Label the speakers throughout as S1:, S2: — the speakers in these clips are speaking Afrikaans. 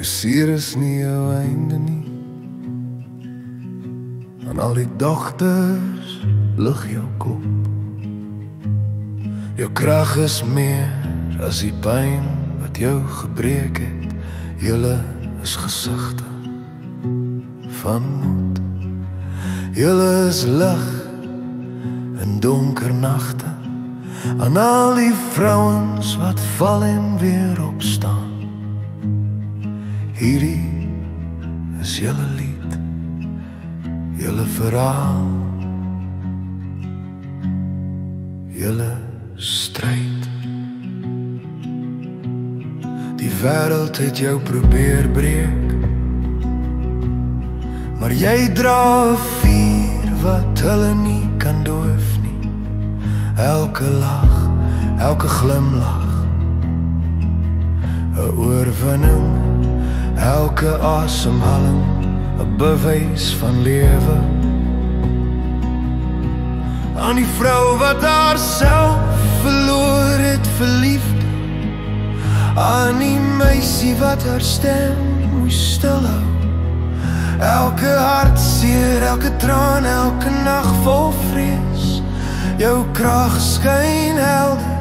S1: seer is nie jou einde nie. En al die dogters lig jou kop. Jou krag is meer as die pyn wat jou gebreek het. Julle is gesigte van moed. Julle is lig in donker nagte. Aan al die vrouens wat val en weer opstaan. Hierdie is julle lied, julle verhaal, julle stryd. Die wêreld het jou probeer breek, maar jy dra 'n vuur wat hulle nie kan doof nie. Elke lag, elke glimlach, 'n oorwinning, elke asemhaling, 'n bewys van lewe. Aan die vrou wat haarself verloor het vir liefde, aan die meisie wat haar stem moes stilhou. Elke hartseer, elke traan, elke nag vol vrees. Jou krag skyn helder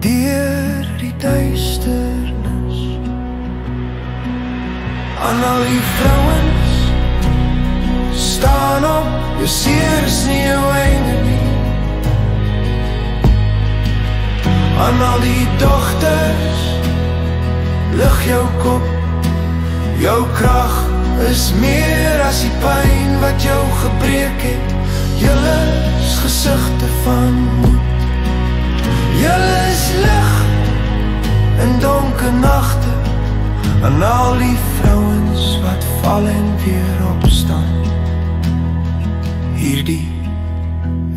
S1: deur die duisternis. Aan al die vrouens, staan op, jou seer is nie jou einde nie. Aan al die dogters, lig jou kop. Jou krag is meer as die pyn wat jou gebreek het. Julle is gesigte van moed. Julle is lig in donker nagte. En al die vrouens wat val en weer opstaan. Hierdie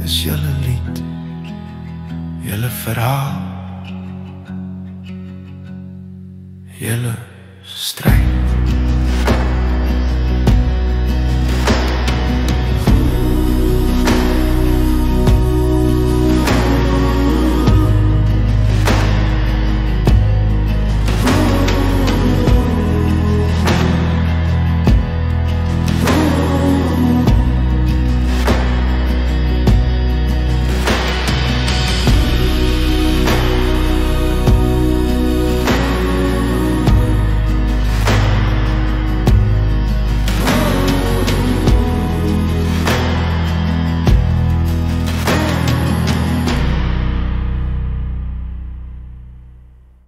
S1: is julle lied, julle verhaal, julle stryd.